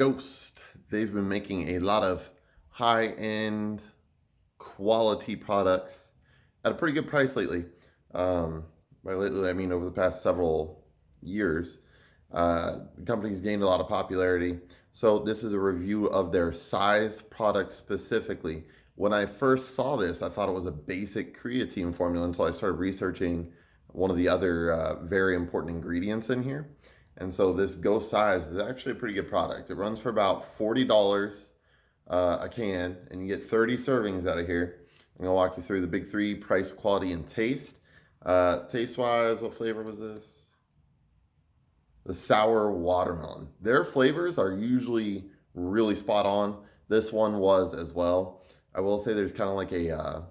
Ghost. They've been making a lot of high-end quality products at a pretty good price lately. Um, by lately, I mean over the past several years. The company's gained a lot of popularity. So this is a review of their size product specifically. When I first saw this, I thought it was a basic creatine formula until I started researching one of the other very important ingredients in here. And so this Ghost Size is actually a pretty good product. It runs for about $40 a can, and you get 30 servings out of here. I'm gonna walk you through the big three: price, quality, and taste. Taste-wise, what flavor was this? The sour watermelon. Their flavors are usually really spot on. This one was as well. I will say there's kind of like a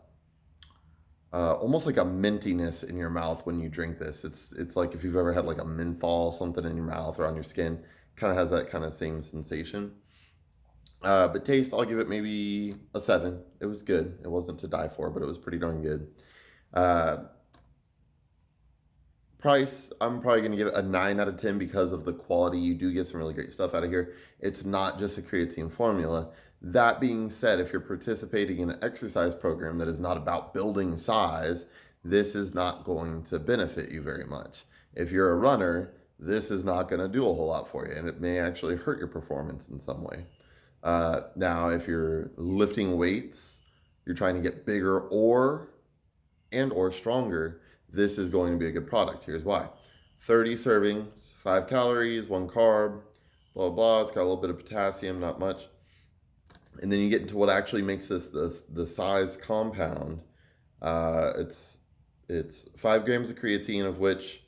almost like a mintiness in your mouth when you drink this. It's like if you've ever had like a menthol something in your mouth or on your skin, kind of has that kind of same sensation. But taste, I'll give it maybe a 7. It was good. It wasn't to die for, but it was pretty darn good. Uh, Price, I'm probably going to give it a 9 out of 10 because of the quality. You do get some really great stuff out of here. It's not just a creatine formula. That being said, if you're participating in an exercise program that is not about building size, this is not going to benefit you very much. If you're a runner, this is not going to do a whole lot for you, and it may actually hurt your performance in some way. Now, if you're lifting weights, you're trying to get bigger or stronger, this is going to be a good product. Here's why. 30 servings, 5 calories, 1 carb, blah, blah. It's got a little bit of potassium, not much. And then you get into what actually makes this the size compound. It's 5 grams of creatine, of which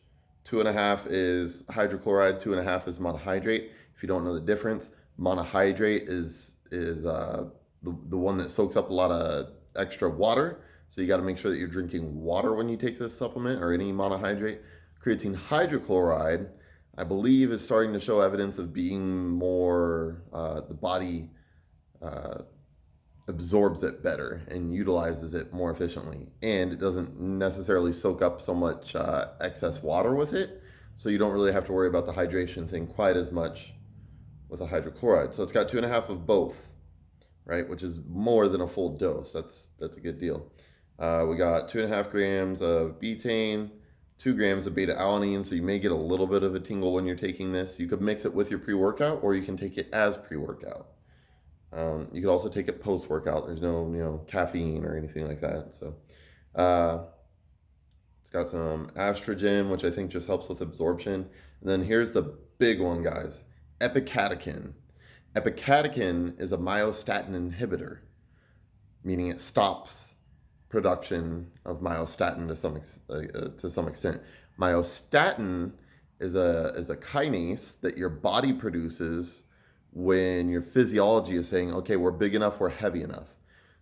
2.5 is hydrochloride, 2.5 is monohydrate. If you don't know the difference, monohydrate is the one that soaks up a lot of extra water. So you got to make sure that you're drinking water when you take this supplement or any monohydrate. Creatine hydrochloride, I believe, is starting to show evidence of being more, the body absorbs it better and utilizes it more efficiently. And it doesn't necessarily soak up so much excess water with it. So you don't really have to worry about the hydration thing quite as much with a hydrochloride. So it's got 2.5 of both, right? Which is more than a full dose. That's a good deal. We got 2.5 grams of betaine, 2 grams of beta alanine. So you may get a little bit of a tingle when you're taking this. You could mix it with your pre-workout, or you can take it as pre-workout. You could also take it post-workout. There's no caffeine or anything like that. So it's got some estrogen, which I think just helps with absorption. And then here's the big one, guys. Epicatechin. Epicatechin is a myostatin inhibitor, meaning it stops production of myostatin to some extent. Myostatin is a kinase that your body produces when your physiology is saying, okay, we're big enough, we're heavy enough.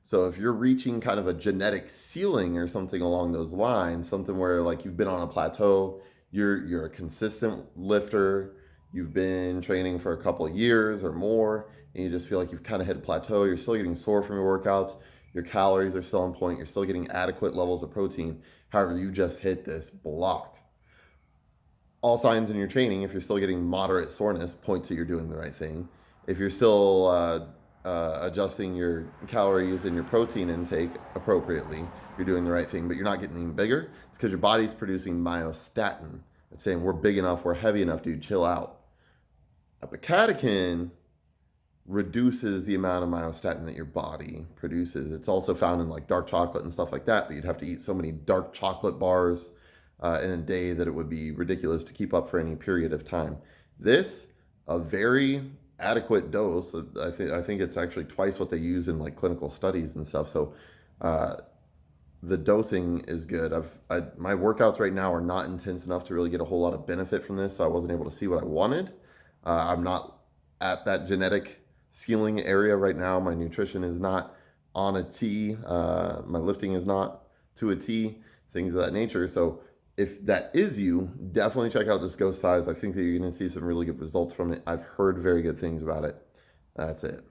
So if you're reaching kind of a genetic ceiling or something along those lines, something where like you've been on a plateau, you're a consistent lifter, you've been training for a couple of years or more, and you just feel like you've kind of hit a plateau, you're still getting sore from your workouts, your calories are still on point, you're still getting adequate levels of protein. However, you just hit this block. All signs in your training, if you're still getting moderate soreness, point to you're doing the right thing. If you're still adjusting your calories and your protein intake appropriately, you're doing the right thing, but you're not getting any bigger. It's because your body's producing myostatin. It's saying, we're big enough, we're heavy enough, dude, chill out. Epicatechin reduces the amount of myostatin that your body produces. It's also found in like dark chocolate and stuff like that, but you'd have to eat so many dark chocolate bars in a day that it would be ridiculous to keep up for any period of time. This, a very adequate dose. I think it's actually twice what they use in like clinical studies and stuff. So the dosing is good. My workouts right now are not intense enough to really get a whole lot of benefit from this, so I wasn't able to see what I wanted. I'm not at that genetic ceiling area right now. My nutrition is not on a T. My lifting is not to a T, things of that nature. So if that is you, definitely check out this Ghost Size. I think that you're going to see some really good results from it. I've heard very good things about it. That's it.